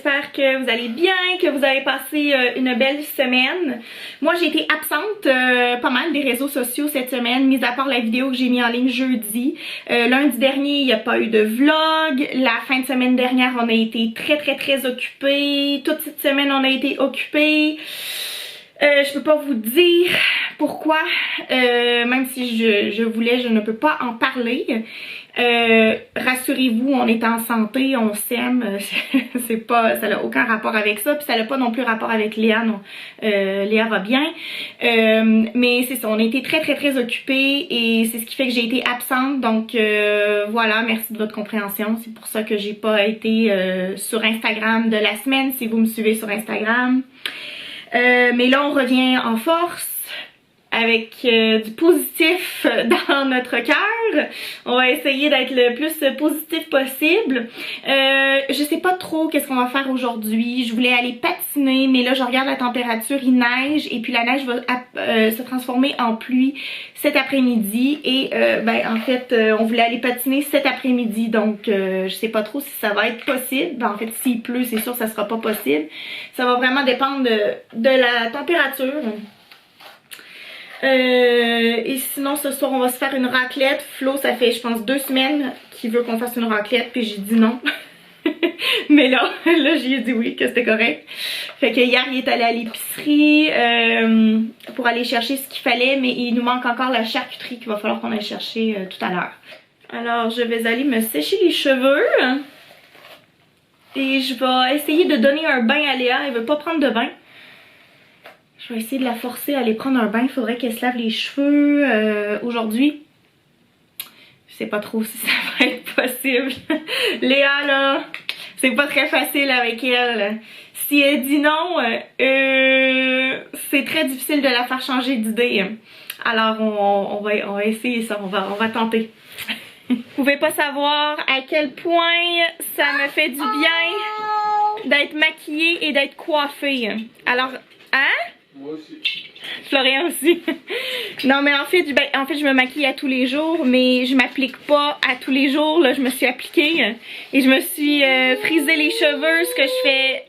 j'espère que vous allez bien, que vous avez passé une belle semaine. Moi j'ai été absente pas mal des réseaux sociaux cette semaine, mis à part la vidéo que j'ai mis en ligne jeudi. Lundi dernier il n'y a pas eu de vlog, la fin de semaine dernière on a été très occupés, toute cette semaine on a été occupés. Je peux pas vous dire pourquoi, même si je voulais, je ne peux pas en parler. Rassurez-vous, on est en santé, on s'aime, c'est pas, ça n'a aucun rapport avec ça, puis ça n'a pas non plus rapport avec Léa, non. Léa va bien, mais c'est ça, on a été très occupés et c'est ce qui fait que j'ai été absente, donc voilà, merci de votre compréhension, c'est pour ça que j'ai pas été sur Instagram de la semaine, si vous me suivez sur Instagram. Mais là on revient en force avec du positif dans notre cœur. On va essayer d'être le plus positif possible. Je sais pas trop qu'est-ce qu'on va faire aujourd'hui. Je voulais aller patiner, mais là je regarde la température, il neige et puis la neige va se transformer en pluie cet après-midi et en fait on voulait aller patiner cet après-midi, donc je sais pas trop si ça va être possible. En fait s'il pleut c'est sûr que ça sera pas possible. Ça va vraiment dépendre de la température. Et sinon ce soir on va se faire une raclette. Flo ça fait je pense 2 semaines qu'il veut qu'on fasse une raclette puis j'ai dit non. Mais là j'ai dit oui, que c'était correct. Fait que hier il est allé à l'épicerie pour aller chercher ce qu'il fallait, mais il nous manque encore la charcuterie qu'il va falloir qu'on aille chercher tout à l'heure. Alors je vais aller me sécher les cheveux et je vais essayer de donner un bain à Léa. Elle veut pas prendre de bain. Je vais essayer de la forcer à aller prendre un bain. Il faudrait qu'elle se lave les cheveux aujourd'hui. Je sais pas trop si ça va être possible. Léa là, c'est pas très facile avec elle. Si elle dit non, c'est très difficile de la faire changer d'idée. Alors on va essayer ça, on va tenter. Vous pouvez pas savoir à quel point ça me fait du bien d'être maquillée et d'être coiffée. Alors, hein? Moi aussi. Florian aussi. Non mais en fait je me maquille à tous les jours, mais je m'applique pas à tous les jours. Là je me suis appliquée et je me suis frisé les cheveux. Ce que je fais,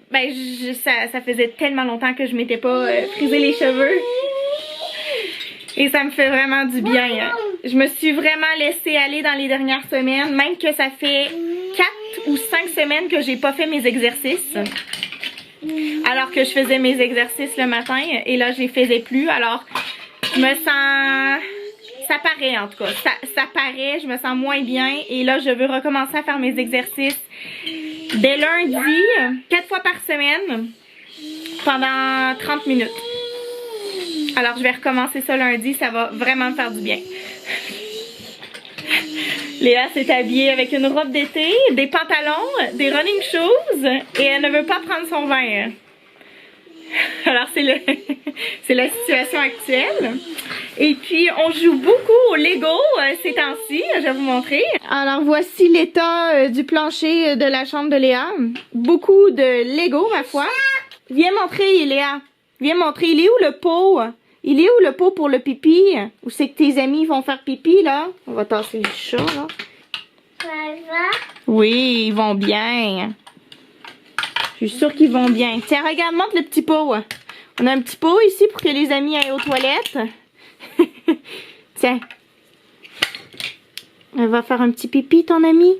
ça faisait tellement longtemps que je m'étais pas frisé les cheveux. Et ça me fait vraiment du bien. Je me suis vraiment laissée aller dans les dernières semaines, même que ça fait 4 ou 5 semaines que j'ai pas fait mes exercices. Alors que je faisais mes exercices le matin et là je les faisais plus. Alors je me sens, ça paraît en tout cas, ça paraît, je me sens moins bien et là je veux recommencer à faire mes exercices dès lundi, 4 fois par semaine pendant 30 minutes. Alors je vais recommencer ça lundi, ça va vraiment me faire du bien. Léa s'est habillée avec une robe d'été, des pantalons, des running shoes et elle ne veut pas prendre son bain. Alors c'est la situation actuelle. Et puis on joue beaucoup au Lego ces temps-ci, je vais vous montrer. Alors voici l'état du plancher de la chambre de Léa. Beaucoup de Lego ma foi. Viens montrer Léa, viens montrer, il est où le pot? Il est où le pot pour le pipi? Où c'est que tes amis vont faire pipi là? On va tasser les chats là. Ça va? Oui, ils vont bien. Je suis sûre qu'ils vont bien. Tiens, regarde, montre le petit pot. On a un petit pot ici pour que les amis aillent aux toilettes. Tiens. Elle va faire un petit pipi, ton amie.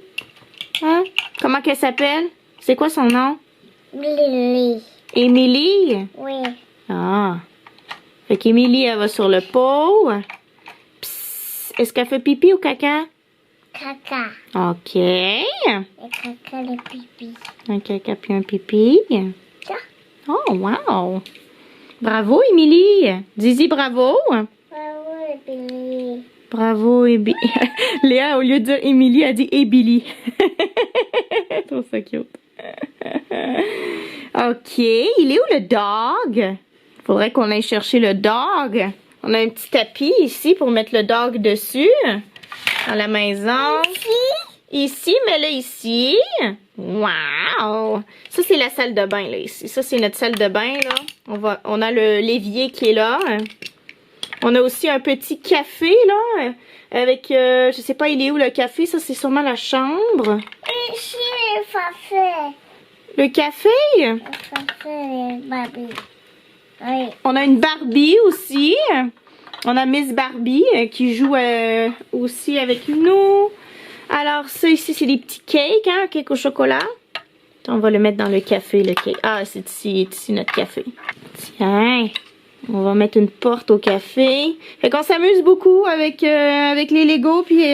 Hein? Comment qu'elle s'appelle? C'est quoi son nom? Lily. Émilie? Oui. Ah. Fait qu'Émilie, elle va sur le pot. Est-ce qu'elle fait pipi ou caca? Caca. OK. Et caca le pipi. Un caca puis un pipi. Ça. Oh, wow. Bravo, Émilie. Zizi, bravo. Bravo, Lily. Bravo, Léa, au lieu de dire Émilie, elle dit Ébili. Je trouve ça cute. OK. Il est où le dog? Faudrait qu'on aille chercher le dog. On a un petit tapis ici pour mettre le dog dessus. Dans la maison. Ici, mais là, ici. Wow! Ça, c'est la salle de bain, là, ici. Ça, c'est notre salle de bain, là. On a l'évier qui est là. On a aussi un petit café, là. Avec, je sais pas, il est où le café? Ça, c'est sûrement la chambre. Ici, le café. Le café. Café, Barbie. Oui. On a une Barbie aussi. On a Miss Barbie qui joue aussi avec nous. Alors ça ici c'est des petits cakes, hein, cake au chocolat. On va le mettre dans le café, le cake. Ah, c'est ici notre café. Tiens, on va mettre une porte au café. Fait qu'on s'amuse beaucoup avec les Legos puis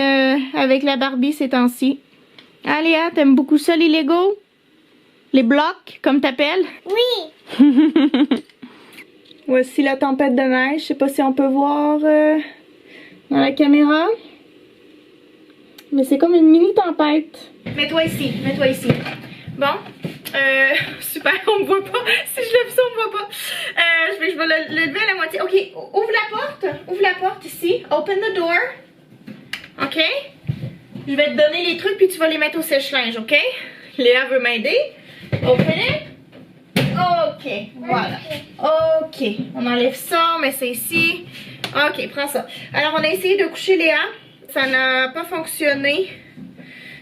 avec la Barbie ces temps-ci. Ah Léa, t'aimes beaucoup ça les Legos? Les blocs, comme t'appelles? Oui. Voici la tempête de neige. Je sais pas si on peut voir dans la caméra. Mais c'est comme une mini tempête. Mets-toi ici, mets-toi ici. Bon, super, on me voit pas. Si je lève ça, on me voit pas. Je vais le lever à la moitié. Ok, ouvre la porte ici. Open the door. Ok. Je vais te donner les trucs puis tu vas les mettre au sèche-linge, ok? Léa veut m'aider. Open it. Ok, voilà. Ok, on enlève ça, on met ça ici. Ok, prends ça. Alors, on a essayé de coucher Léa. Ça n'a pas fonctionné.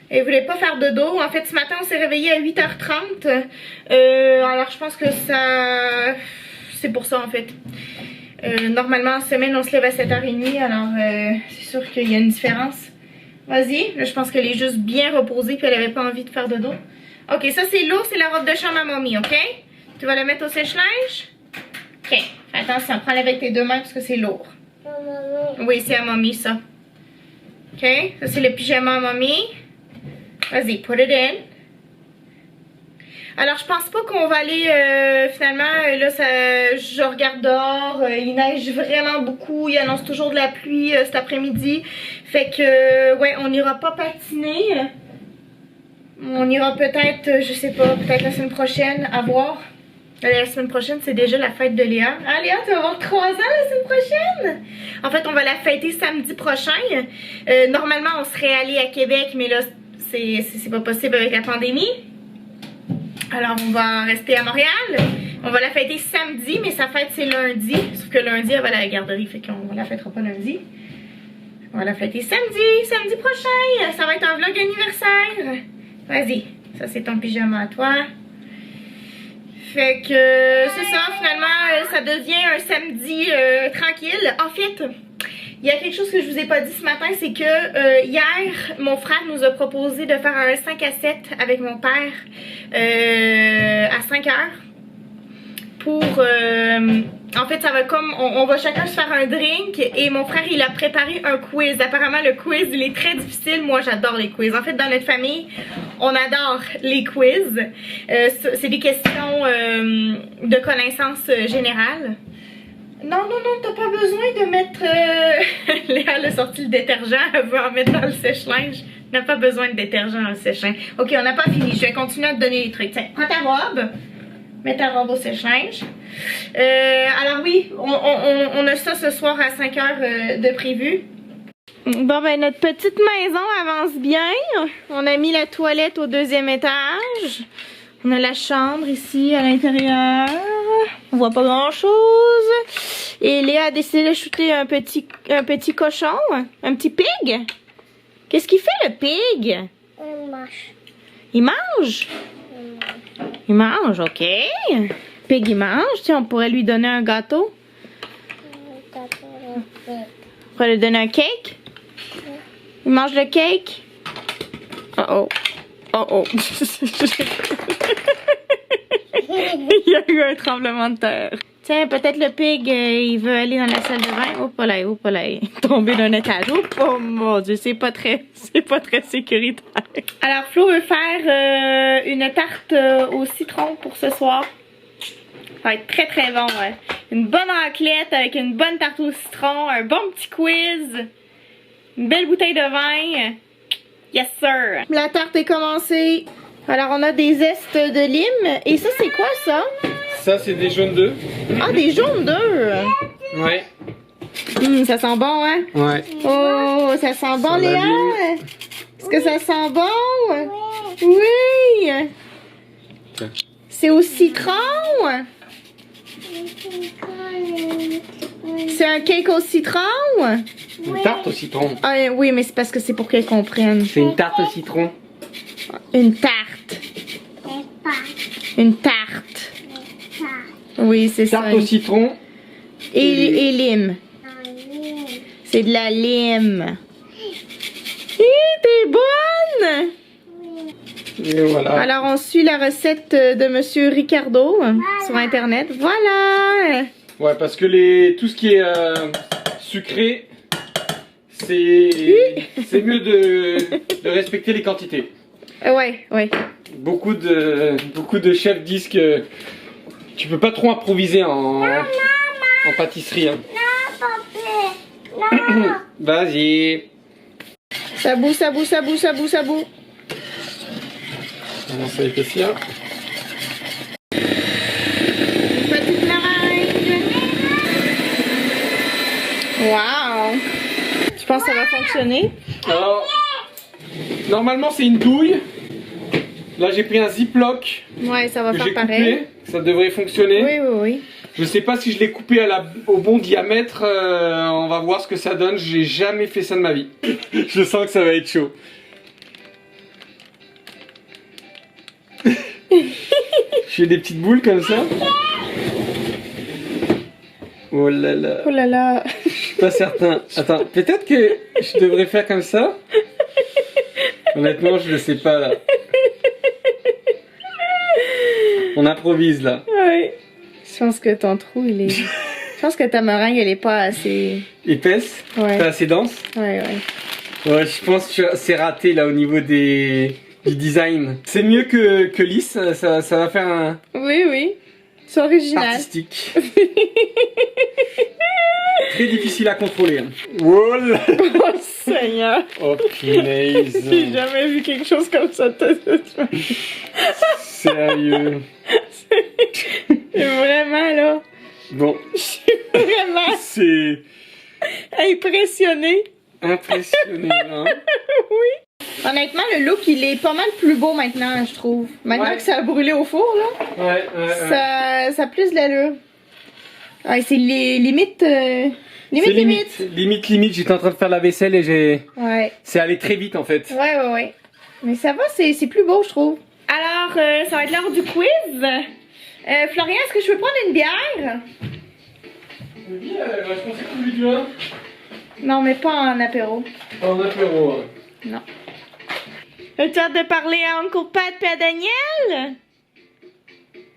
Elle voulait pas faire de dos. En fait, ce matin, on s'est réveillé à 8h30. Alors, je pense que ça... C'est pour ça, en fait. Normalement, en semaine, on se lève à 7h30. Alors, c'est sûr qu'il y a une différence. Vas-y. Là, je pense qu'elle est juste bien reposée puis elle avait pas envie de faire de dos. Ok, ça, c'est lourd. C'est la robe de chambre à mamie, ok? Tu vas la mettre au sèche-linge? Ok. Fais attention. Prends-la avec tes deux mains parce que c'est lourd. Oui, c'est à mamie, ça. Ok? Ça, c'est le pyjama à mamie. Vas-y, put it in. Alors, je pense pas qu'on va aller, finalement, là, je regarde dehors, il neige vraiment beaucoup, il annonce toujours de la pluie cet après-midi. Fait que, ouais, on n'ira pas patiner. On ira peut-être, je sais pas, peut-être la semaine prochaine, à voir. La semaine prochaine, c'est déjà la fête de Léa. Ah, Léa, tu vas avoir 3 ans la semaine prochaine? En fait, on va la fêter samedi prochain. Normalement, on serait allé à Québec, mais là, c'est pas possible avec la pandémie. Alors, on va rester à Montréal. On va la fêter samedi, mais sa fête, c'est lundi. Sauf que lundi, elle va à la garderie, fait qu'on la fêtera pas lundi. On va la fêter samedi prochain. Ça va être un vlog anniversaire. Vas-y, ça c'est ton pyjama à toi. Fait que c'est ça, finalement, ça devient un samedi tranquille. En fait, il y a quelque chose que je vous ai pas dit ce matin, c'est que hier, mon frère nous a proposé de faire un 5 à 7 avec mon père à 5 heures. Pour... en fait, ça va comme... On va chacun se faire un drink et mon frère, il a préparé un quiz. Apparemment, le quiz, il est très difficile. Moi, j'adore les quiz. En fait, dans notre famille, on adore les quiz. C'est des questions de connaissances générales. Non, t'as pas besoin de mettre... Léa, elle a sorti le détergent. Elle veut en mettre dans le sèche-linge. On n'a pas besoin de détergent dans le sèche-linge. Ok, on n'a pas fini. Je vais continuer à te donner les trucs. Tiens, prends ta robe. Mets ta robe au sèche-linge. Alors oui, on a ça ce soir à 5 heures de prévu. Bon ben notre petite maison avance bien. On a mis la toilette au 2e étage. On a la chambre ici à l'intérieur. On voit pas grand chose. Et Léa a décidé de shooter un petit cochon. Un petit pig. Qu'est-ce qu'il fait le pig? Il mange. Il mange? Il mange, ok. Pig, il mange. Tiens, on pourrait lui donner un gâteau. On pourrait lui donner un cake. Il mange le cake. Oh oh. Oh oh. Il y a eu un tremblement de terre. Tiens, peut-être le pig, il veut aller dans la salle de bain. Oh là, oh là. Tomber d'un étage. Oh mon Dieu, c'est pas très sécuritaire. Alors, Flo veut faire une tarte au citron pour ce soir. Ça va être très très bon, ouais. Une bonne raclette avec une bonne tarte au citron, un bon petit quiz, une belle bouteille de vin. Yes sir! La tarte est commencée. Alors, on a des zestes de lime. Et ça, c'est quoi ça? Ça, c'est des jaunes d'œufs. Ah, des jaunes d'œufs! Ouais. Ça sent bon, hein? Ouais. Oh, ça sent bon, Ça Léa? l'allume. Est-ce que ça sent bon? Oui! C'est au citron? C'est un cake au citron? Une tarte au citron. Ah oui, mais c'est parce que c'est pour qu'elle comprenne. C'est une tarte au citron. Une tarte. Une tarte. Oui, c'est ça. Tarte au citron. Et lime. C'est de la lime. T'es bonne! Et voilà. Alors, on suit la recette de Monsieur Ricardo sur Internet. Voilà! Ouais, parce que tout ce qui est sucré, c'est mieux de respecter les quantités. Ouais. Beaucoup de chefs disent que tu peux pas trop improviser en pâtisserie. Hein. Vas-y. Ça boue. Comment ça épaissir? Petite meringue. Wow! Tu penses que ça va fonctionner? Alors, normalement c'est une douille. Là j'ai pris un ziploc Ouais, ça va que faire j'ai pareil. coupé. Ça devrait fonctionner. Oui. Je sais pas si je l'ai coupé au bon diamètre. On va voir ce que ça donne. J'ai jamais fait ça de ma vie. Je sens que ça va être chaud. Je fais des petites boules comme ça. Oh là là. Oh là là. Je suis pas certain. Attends, peut-être que je devrais faire comme ça. Honnêtement, je le sais pas là. On improvise là. Oui. Je pense que ton trou, il est... Je pense que ta meringue, elle est pas assez... Épaisse. Ouais. Pas assez dense. Ouais. Ouais, je pense que c'est raté là au niveau du design. C'est mieux que lisse, ça va faire un Oui. C'est original. artistique. Très difficile à contrôler. Hein. Oh là. Oh Seigneur. Oh punaise. J'ai jamais vu quelque chose comme ça. Sérieux. Vraiment là. Bon, Je suis vraiment c'est impressionnée. impressionnant. Hein. Oui. Honnêtement, le look, il est pas mal plus beau maintenant, je trouve. Maintenant Ouais. que ça a brûlé au four, là, Ouais. ça a plus de l'allure. Ouais, c'est limite... C'est limite, j'étais en train de faire la vaisselle et Ouais. c'est allé très vite en fait. Ouais. Mais ça va, c'est plus beau, je trouve. Alors, ça va être l'heure du quiz. Florian, est-ce que je peux prendre une bière? Oui, je pensais que tu voulais Non, mais pas en apéro. en apéro. Hein. Non. As-tu hâte de parler à Uncle Pat et à Daniel?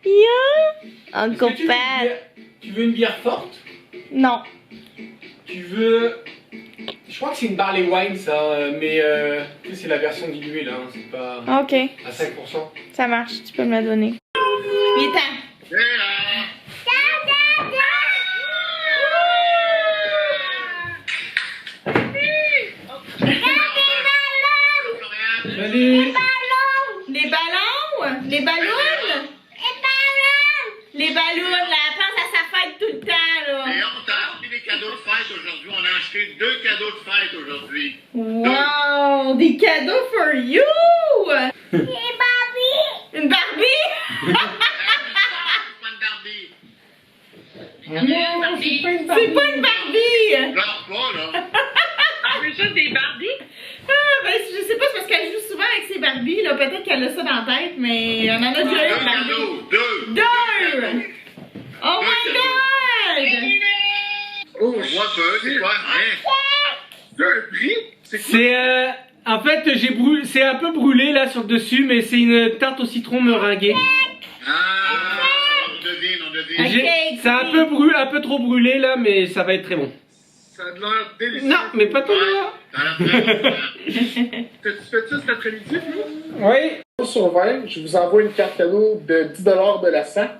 Yeah? Uncle Est-ce que Pat. tu veux une bière forte? Non. Tu veux... Je crois que c'est une barley wine ça, mais c'est la version diluée là, hein, c'est pas Ok, à 5%. ça marche, tu peux me la donner. Il est temps. Salut. Les ballons? Les ballons? Les ballons, là, pense à sa fête tout le temps, là. Et on t'a acheté des cadeaux de fête aujourd'hui. On a acheté 2 cadeaux de fête aujourd'hui. Wow, des cadeaux for you! Une Barbie? C'est pas une Barbie! Pleure pas, là. Ah, mais ça, c'est Barbie? Ah, ben, je sais pas, c'est parce qu'elle joue souvent avec ses Barbies, là. Peut-être qu'elle a ça dans la tête, mais on en a déjà eu une Barbie. Deux. Deux! Oh my god! Oh, moi, c'est quoi? Hein? Deux prix? C'est quoi? C'est en fait c'est un peu brûlé là sur le dessus, mais c'est une tarte au citron meringuée. Ah, on devine. Ok, C'est un peu trop brûlé là, mais ça va être très bon. Ça a l'air délicieux. Non, mais pas trop. Ça a l'air très bon. Tu fais ça cet après-midi, vous? Oui. Sur 20, je vous envoie une carte cadeau de 10 $ de la SAC.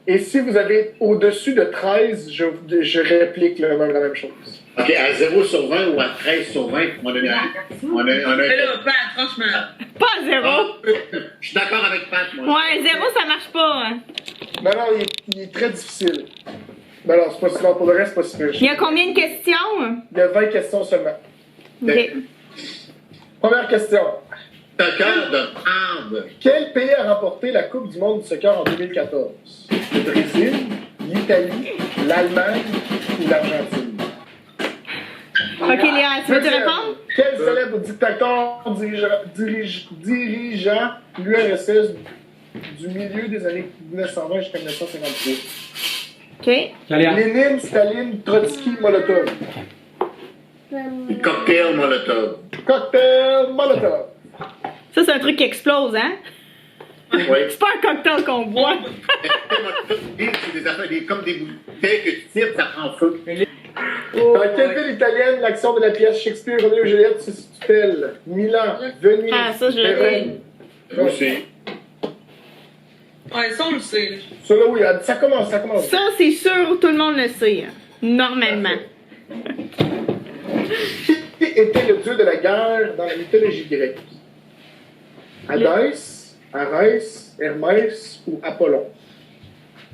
Et si vous avez au-dessus de 13, je réplique la même chose. Ok, à 0 sur 20 ou à 13 sur 20, on a Mais là, Pat, franchement. Pas zéro! Je suis d'accord avec Pat, moi. Ouais, zéro, ça marche pas. Hein. Non, il est très difficile. Mais alors, c'est pas si long pour le reste, c'est pas si pire. Il y a combien de questions? Il y a 20 questions seulement. Ok. Première question. Soccer de prendre. Quel pays a remporté la Coupe du monde du soccer en 2014? Le Brésil, l'Italie, l'Allemagne ou l'Argentine? Ok, Léa, tu veux te Deuxième. répondre? Quel célèbre dictateur dirigeant l'URSS du milieu des années 1920 jusqu'à 1953. OK. Allez, Lénine, Staline, Trotsky, Molotov. Cocktail Molotov. Cocktail Molotov. Ça, c'est un truc qui explose, hein? Oui. C'est pas un cocktail qu'on boit. C'est des affaires, comme des bouteilles que tu tires, ça prend feu. Dans quelle ville italienne l'action de la pièce Shakespeare, Roméo et Juliette se situe-t-elle? Milan, Venise, Ah, ça, je le Vérone. Moi aussi. Ouais, ça, on le sait. Ça, là, oui, ça commence. Ça, c'est sûr, tout le monde le sait. Hein. Normalement. Qui était le dieu de la guerre dans la mythologie grecque? Hadès, Arès, Hermès ou Apollon?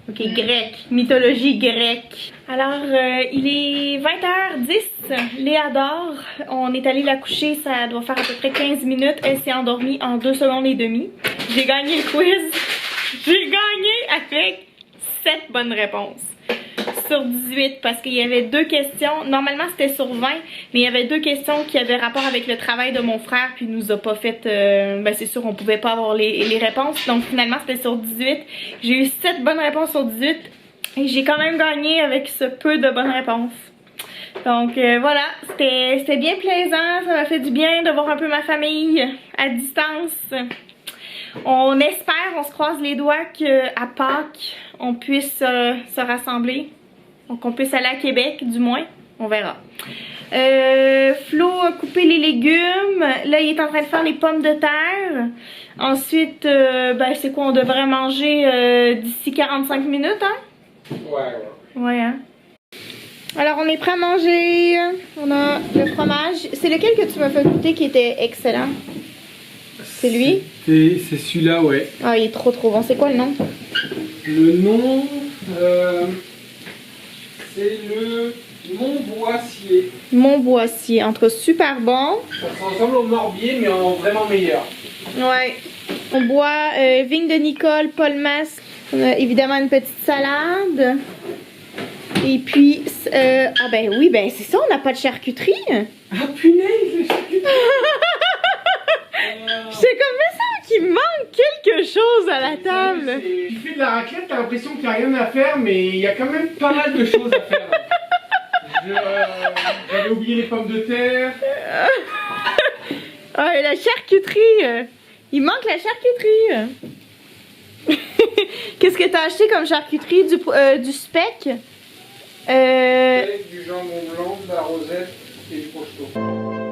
OK, grec. Mythologie grecque. Alors, il est 20h10. Léa dort. On est allé la coucher, ça doit faire à peu près 15 minutes. Elle s'est endormie en 2 secondes et demie. J'ai gagné le quiz. J'ai gagné avec 7 bonnes réponses. Sur 18, parce qu'il y avait 2 questions. Normalement, c'était sur 20, mais il y avait 2 questions qui avaient rapport avec le travail de mon frère, puis il nous a pas fait... ben c'est sûr, on pouvait pas avoir les réponses. Donc finalement, c'était sur 18. J'ai eu 7 bonnes réponses sur 18. Et j'ai quand même gagné avec ce peu de bonnes réponses. Donc voilà, c'était bien plaisant. Ça m'a fait du bien de voir un peu ma famille à distance. On espère, on se croise les doigts qu'à Pâques, on puisse se rassembler. Donc qu'on puisse aller à Québec, du moins. On verra. Flo a coupé les légumes. Là, il est en train de faire les pommes de terre. Ensuite, ben c'est quoi? On devrait manger d'ici 45 minutes, hein? Ouais. Ouais, hein? Alors, on est prêt à manger. On a le fromage. C'est lequel que tu m'as fait goûter qui était excellent? C'est lui? C'est celui-là, ouais. Ah, il est trop bon. C'est quoi le nom? Le nom, c'est le Montboissier. Montboissier. En tout cas, super bon. Ça ressemble au Morbier, mais en vraiment meilleur. Ouais. On boit vigne de Nicole, Paul Masque. On a évidemment une petite salade. Et puis, ah ben oui, ben c'est ça, on n'a pas de charcuterie. Ah punaise, les charcuteries. C'est comme ça qu'il manque quelque chose à la table. Tu fais de la raclette, t'as l'impression qu'il n'y a rien à faire, mais il y a quand même pas mal de choses à faire. J'avais oublié les pommes de terre. Ah, et la charcuterie. Il manque la charcuterie. Qu'est-ce que t'as acheté comme charcuterie? Du speck? Du jambon blanc, de la rosette et du prosciutto.